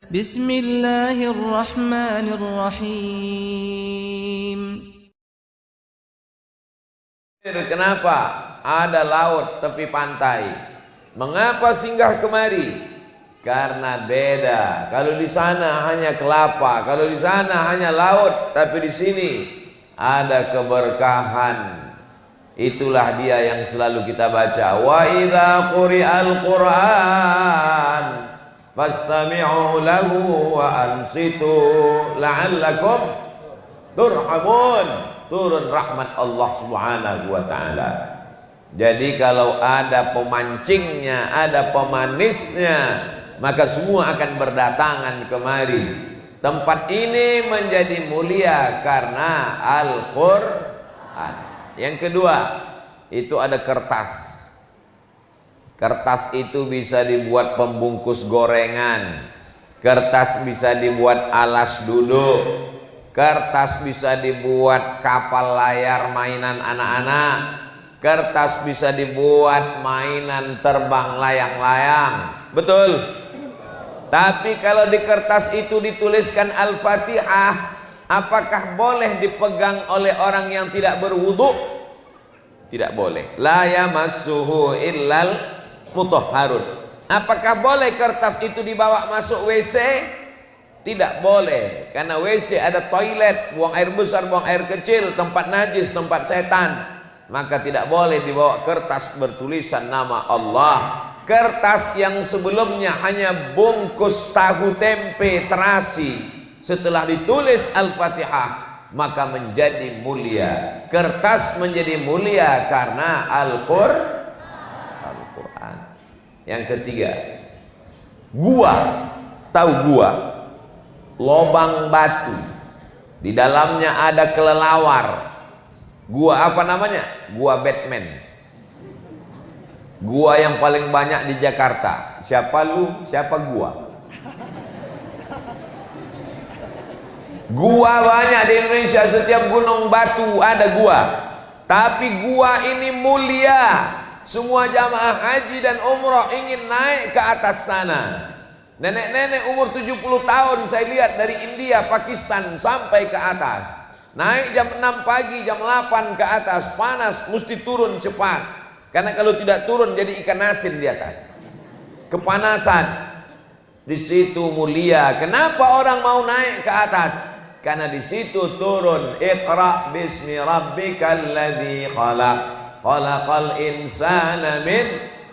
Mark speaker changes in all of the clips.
Speaker 1: Bismillahirrahmanirrahim.
Speaker 2: Kenapa ada laut tepi pantai? Mengapa singgah kemari? Karena beda. Kalau di sana hanya kelapa, kalau di sana hanya laut, tapi di sini ada keberkahan. Itulah dia yang selalu kita baca. Wa idza quri'al Qur'an fastami'u lahu wa ansitu la'allakum turhamun. Turun rahmat Allah Subhanahu wa ta'ala. Jadi kalau ada pemancingnya, ada pemanisnya, maka semua akan berdatangan kemari. Tempat ini menjadi mulia karena Al-Quran. Yang kedua, itu ada kertas. Kertas itu bisa dibuat pembungkus gorengan. Kertas bisa dibuat alas duduk. Kertas bisa dibuat kapal layar mainan anak-anak. Kertas bisa dibuat mainan terbang layang-layang. Betul? Tapi kalau di kertas itu dituliskan Al-Fatihah, apakah boleh dipegang oleh orang yang tidak berwudu? Tidak boleh. La yamassuhu illal mutahharun. Apakah boleh kertas itu dibawa masuk WC? Tidak boleh, karena WC ada toilet, buang air besar, buang air kecil, tempat najis, tempat setan. Maka tidak boleh dibawa kertas bertulisan nama Allah. Kertas yang sebelumnya hanya bungkus tahu tempe terasi, setelah ditulis Al-Fatihah maka menjadi mulia. Kertas menjadi mulia karena Al-Quran. Yang ketiga, gua. Tahu gua? Lobang batu, di dalamnya ada kelelawar. Gua apa namanya? Gua Batman. Gua yang paling banyak di Jakarta. Siapa lu? Siapa gua? Gua banyak di Indonesia, setiap gunung batu ada gua. Tapi gua ini mulia. Semua jamaah haji dan umrah ingin naik ke atas sana. Nenek-nenek umur 70 tahun saya lihat dari India, Pakistan sampai ke atas. Naik jam 6 pagi, jam 8 ke atas, panas, mesti turun cepat. Karena kalau tidak turun jadi ikan asin di atas. Kepanasan. Di situ mulia. Kenapa orang mau naik ke atas? Karena di situ turun Iqra bismi rabbikal ladzi khalaq. Khalaqal insana min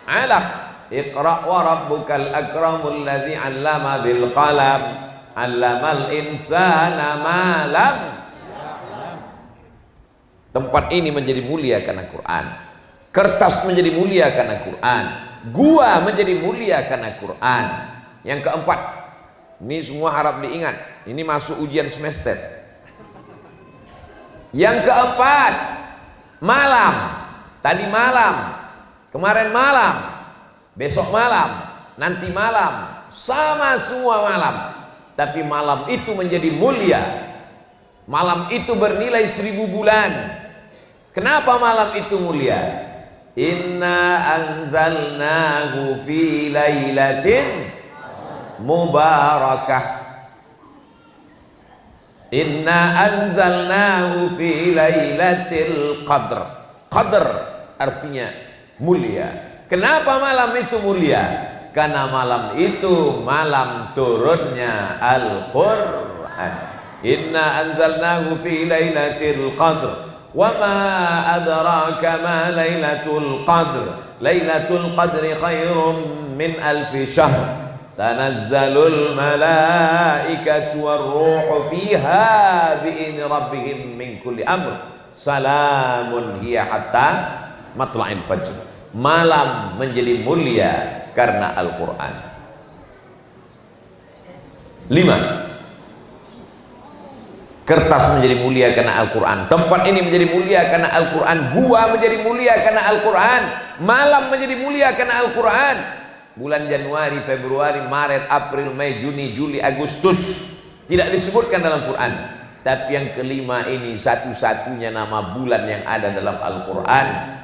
Speaker 2: 'alaq. Iqra wa rabbukal akramul ladzi 'allama bil qalam 'allamal insana ma lam. Tempat ini menjadi mulia karena Quran. Kertas menjadi mulia karena Quran. Gua menjadi mulia karena Quran. Yang keempat, ini semua harap diingat. Ini masuk ujian semester. Yang keempat, malam. Tadi malam, kemarin malam, besok malam, nanti malam, sama semua malam. Tapi malam itu menjadi mulia. Malam itu bernilai 1000 bulan. Kenapa malam itu mulia? Inna anzalnahu fi lailatin mubarakah. Inna anzalnahu fi lailatul qadr. Qadr artinya mulia. Kenapa malam itu mulia? Karena malam itu malam turunnya Al-Quran. Inna anzalnahu fi lailatul qadr. Wa ma adraka ma lailatul qadr. Lailatul qadri khairum min alfi syahr. Tanazzalul malaikatu war-ruhu fiha bi'idzni rabbihim min kulli amr. Salamun hiya hatta matla'il fajr. Malam menjadi mulia karena Al-Quran. 5. Kertas menjadi mulia karena Al-Quran. Tempat ini menjadi mulia karena Al-Quran. Gua menjadi mulia karena Al-Quran. Malam menjadi mulia karena Al-Quran. Bulan Januari, Februari, Maret, April, Mei, Juni, Juli, Agustus tidak disebutkan dalam Quran. Tapi yang kelima ini satu-satunya nama bulan yang ada dalam Al-Quran.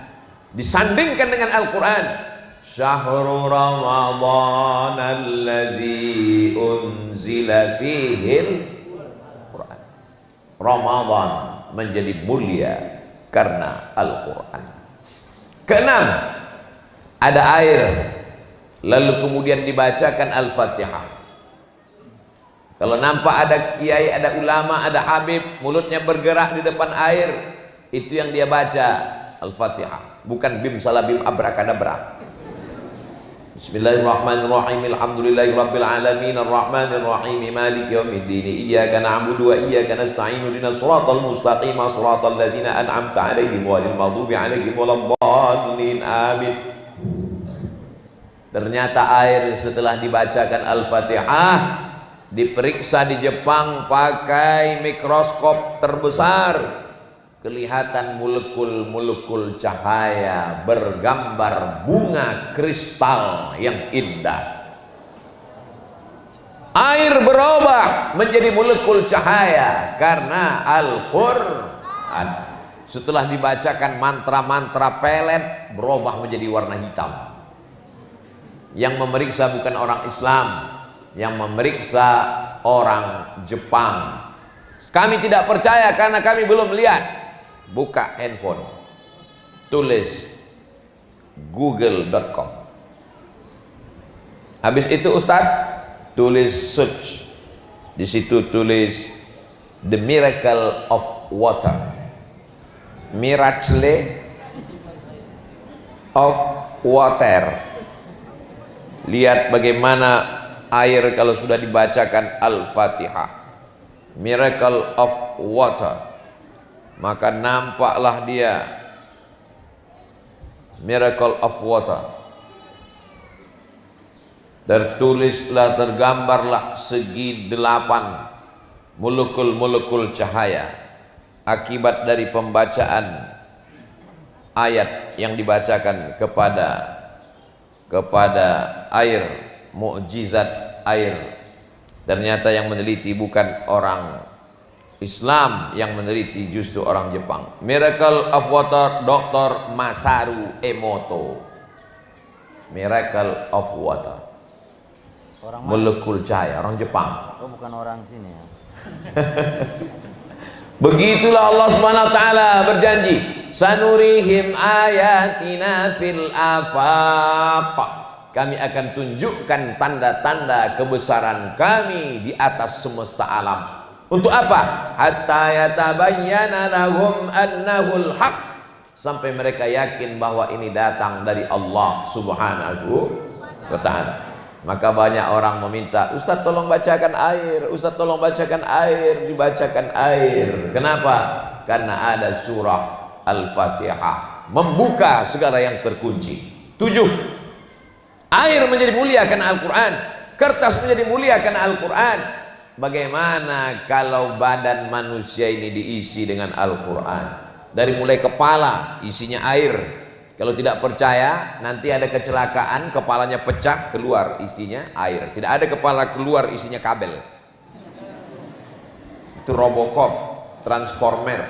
Speaker 2: Disandingkan dengan Al-Quran. Syahrul Ramadhan alladzi unzila fihil Quran. Ramadan menjadi mulia karena Al-Quran. Keenam, ada air, lalu kemudian dibacakan Al-Fatihah. Kalau nampak ada kiai, ada ulama, ada habib, mulutnya bergerak di depan air, itu yang dia baca Al-Fatihah, bukan bim salabim abrakadabra. Bismillahirrahmanirrahim. Alhamdulillahirabbil alamin arrahmanir rahim maliki yaumiddin iyyaka na'budu wa iyyaka nasta'in ihdinas siratal mustaqim siratal ladzina an'amta 'alaihim ghairil maghdubi 'alaihim waladdallin amin. Ternyata air setelah dibacakan Al-Fatihah diperiksa di Jepang pakai mikroskop terbesar, kelihatan molekul-molekul cahaya bergambar bunga kristal yang indah. Air berubah menjadi molekul cahaya karena Al-Quran. Setelah dibacakan mantra-mantra pelet, berubah menjadi warna hitam. Yang memeriksa bukan orang Islam, yang memeriksa orang Jepang. Kami tidak percaya karena kami belum lihat. Buka handphone, tulis google.com. Habis itu Ustadz tulis search, di situ tulis the miracle of water, miracle of water. Lihat bagaimana air kalau sudah dibacakan Al-Fatihah, miracle of water, maka nampaklah dia miracle of water. Tertulislah, tergambarlah segi 8 molekul-molekul cahaya akibat dari pembacaan ayat yang dibacakan kepada air, mukjizat air. Ternyata yang meneliti bukan orang Islam, yang meneliti justru orang Jepang. Miracle of water, Dr. Masaru Emoto. Miracle of water, orang molekul cahaya, orang Jepang.
Speaker 3: Oh, bukan orang sini ya.
Speaker 2: Begitulah Allah Subhanahu wa taala berjanji, sanurihim ayatina fil afaq. Kami akan tunjukkan tanda-tanda kebesaran kami di atas semesta alam. Untuk apa? Hatta yatabayyana lahum annahul haq, sampai mereka yakin bahwa ini datang dari Allah Subhanahu wa ta'ala. Maka banyak orang meminta, Ustaz tolong bacakan air, Ustaz tolong bacakan air, dibacakan air. Kenapa? Karena ada surah Al-Fatihah membuka segala yang terkunci. 7. Air menjadi mulia karena Al-Quran, kertas menjadi mulia karena Al-Quran. Bagaimana kalau badan manusia ini diisi dengan Al-Quran? Dari mulai kepala isinya air. Kalau tidak percaya, nanti ada kecelakaan, kepalanya pecah, keluar isinya air. Tidak ada kepala keluar isinya kabel. Itu Robocop, Transformer.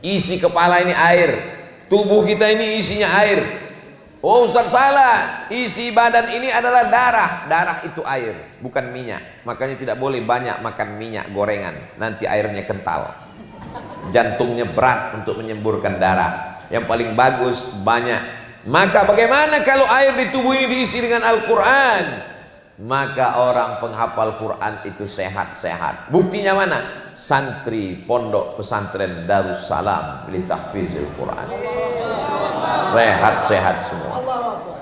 Speaker 2: Isi kepala ini air, tubuh kita ini isinya air. Oh Ustaz salah, isi badan ini adalah darah. Darah itu air, bukan minyak. Makanya tidak boleh banyak makan minyak gorengan, nanti airnya kental, jantungnya berat untuk menyemburkan darah. Yang paling bagus banyak. Maka bagaimana kalau air di tubuh ini diisi dengan Al-Quran? Maka orang penghafal Quran itu sehat-sehat. Buktinya mana? Santri pondok pesantren Darussalam li tahfizil Quran, sehat-sehat semua.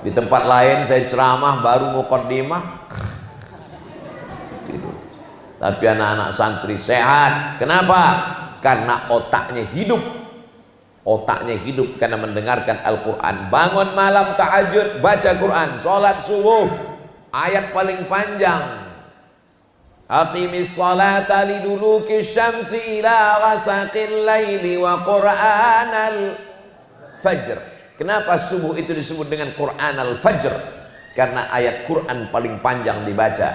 Speaker 2: Di tempat lain saya ceramah baru muqaddimah gitu. Tapi anak-anak santri sehat. Kenapa? Karena otaknya hidup. Otaknya hidup karena mendengarkan Al-Quran. Bangun malam tahajud, baca Quran. Sholat subuh, ayat paling panjang, aqimis salata liduluki syamsi ila ghasaqil laili wa qur'anal fajr. Kenapa subuh itu disebut dengan Quran al-Fajr? Karena ayat Quran paling panjang dibaca.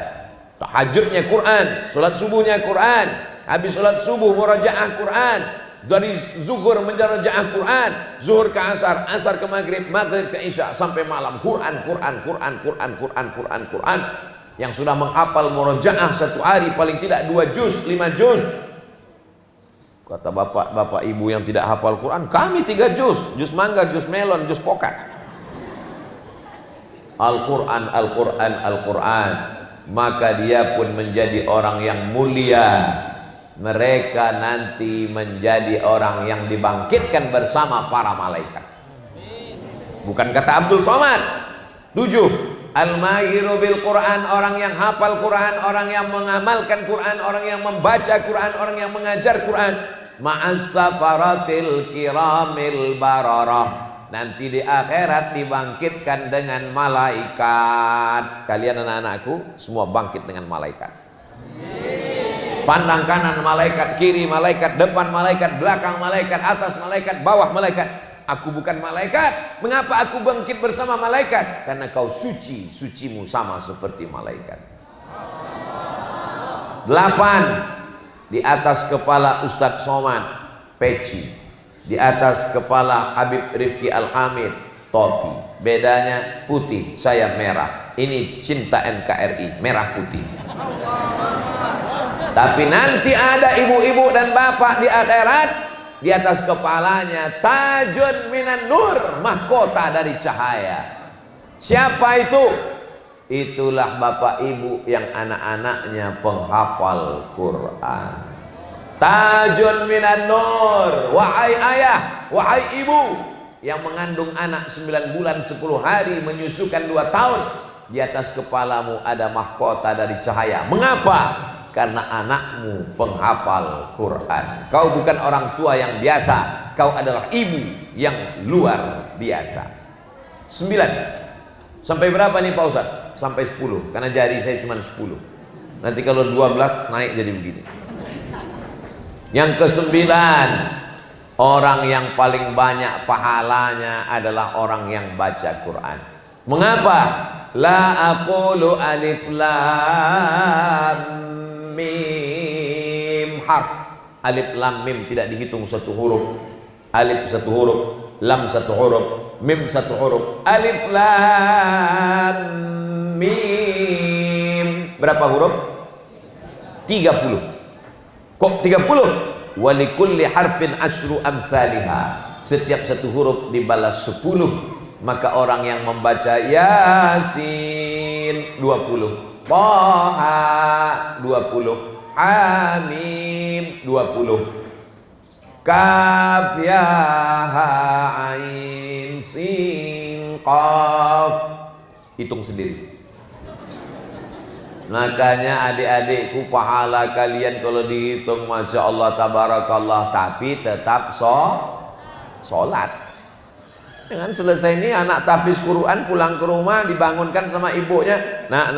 Speaker 2: Tahajudnya Quran, sholat subuhnya Quran, habis sholat subuh murajaah Quran, dari zuhur menjarajaah Quran, zuhur ke asar, asar ke maghrib, maghrib ke isya, sampai malam Quran. Yang sudah menghafal murojaah satu hari paling tidak 2 juz, 5 juz. Kata bapak ibu yang tidak hafal Quran, kami 3 juz, juz mangga, juz melon, juz pokat. Al-Quran, maka dia pun menjadi orang yang mulia. Mereka nanti menjadi orang yang dibangkitkan bersama para malaikat. Bukan kata Abdul Somad. 7. Al-mahiru bil Quran, orang yang hafal Quran, orang yang mengamalkan Quran, orang yang membaca Quran, orang yang mengajar Quran. Ma'as safaratil kiramil bararah. Nanti di akhirat dibangkitkan dengan malaikat. Kalian anak-anakku semua bangkit dengan malaikat. Pandang kanan malaikat, kiri malaikat, depan malaikat, belakang malaikat, atas malaikat, bawah malaikat. Aku bukan malaikat. Mengapa aku bangkit bersama malaikat? Karena kau suci, sucimu sama seperti malaikat. 8. Di atas kepala Ustadz Somad peci, di atas kepala Habib Rifki Al-Hamid topi. Bedanya putih, saya merah. Ini cinta NKRI, merah putih. Tapi nanti ada ibu-ibu dan bapak di akhirat, di atas kepalanya tajun minan nur, mahkota dari cahaya. Siapa itu? Itulah bapak ibu yang anak-anaknya penghafal Quran. Tajun minan nur. Wahai ayah, wahai ibu yang mengandung anak 9 bulan 10 hari, menyusukan 2 tahun, di atas kepalamu ada mahkota dari cahaya. Mengapa? Karena anakmu penghafal Quran. Kau bukan orang tua yang biasa, kau adalah ibu yang luar biasa. 9. Sampai berapa nih Pak Ustaz? Sampai 10, karena jari saya cuma 10. Nanti kalau 12 naik jadi begini. Yang ke-9, orang yang paling banyak pahalanya adalah orang yang baca Quran. Mengapa? La aqulu alif lam mim harf. Alif lam mim tidak dihitung 1 huruf. Alif 1 huruf, lam 1 huruf, mim 1 huruf. Alif lam mim berapa huruf? 30. Kok 30? Walikulli harfin asyru amsalihah. Setiap 1 huruf dibalas 10. Maka orang yang membaca Yasin 20, Taha 20, Hamim 20, Kaf ya ha ain sin qaf. Hitung sendiri. Makanya adik-adikku, pahala kalian kalau dihitung Masya Allah tabarakallah, tapi tetap sholat. Dengan selesai ini anak tahfiz Quran pulang ke rumah dibangunkan sama ibunya, nak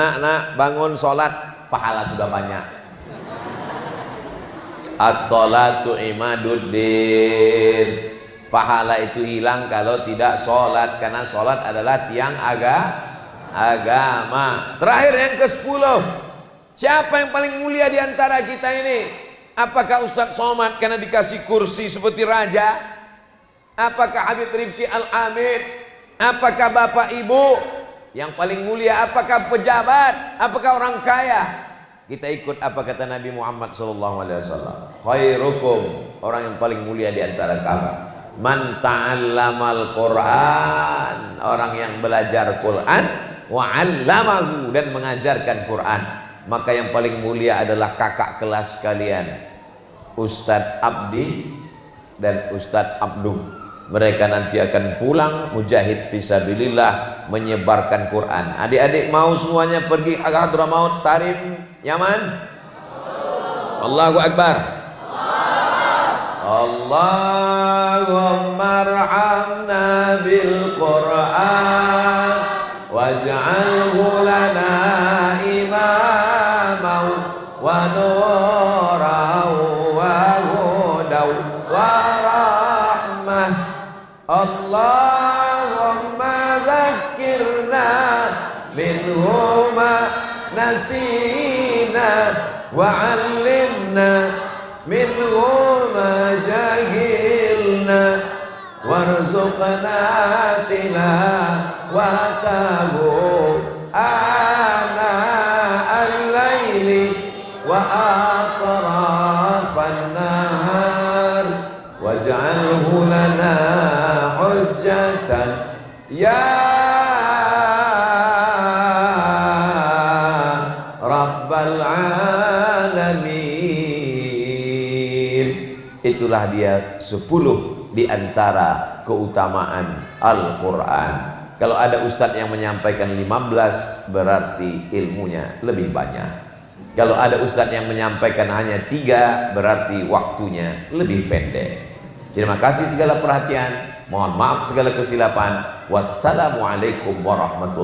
Speaker 2: bangun sholat, pahala sudah banyak. As-sholatu imaduddin. Pahala itu hilang kalau tidak sholat, karena sholat adalah tiang agama. Terakhir yang ke-10, siapa yang paling mulia di antara kita ini? Apakah Ustadz Somad karena dikasih kursi seperti raja? Apakah Habib Rifki Al-Hamid? Apakah bapak ibu? Yang paling mulia apakah pejabat? Apakah orang kaya? Kita ikut apa kata Nabi Muhammad SAW. Khairukum, orang yang paling mulia di antara kamu, man ta'allamal Quran, orang yang belajar Quran, wa 'allamahu, dan mengajarkan Quran. Maka yang paling mulia adalah kakak kelas kalian, Ustadz Abdi dan Ustadz Abdul. Mereka nanti akan pulang mujahid fisabilillah, menyebarkan Quran. Adik-adik mau semuanya pergi ke Hadramaut, Tarim, Yaman? Allahu Akbar. Allahumma arhamna bil Quran waj'alhu lana imaman wa nuran wa hudan wa rahmah. Allahumma zakkirna minhuma nasina wa 'allimna minhu ma jahilna warzuqna tilawatahu ana al-laili wa atrafan nahar waj'alhu lana hujjatan ya rabbal alamin. Itulah dia 10 di antara keutamaan Al-Quran. Kalau ada ustadz yang menyampaikan 15, berarti ilmunya lebih banyak. Kalau ada ustadz yang menyampaikan hanya 3, berarti waktunya lebih pendek. Terima kasih segala perhatian, mohon maaf segala kesilapan. Wassalamualaikum warahmatullahi wabarakatuh.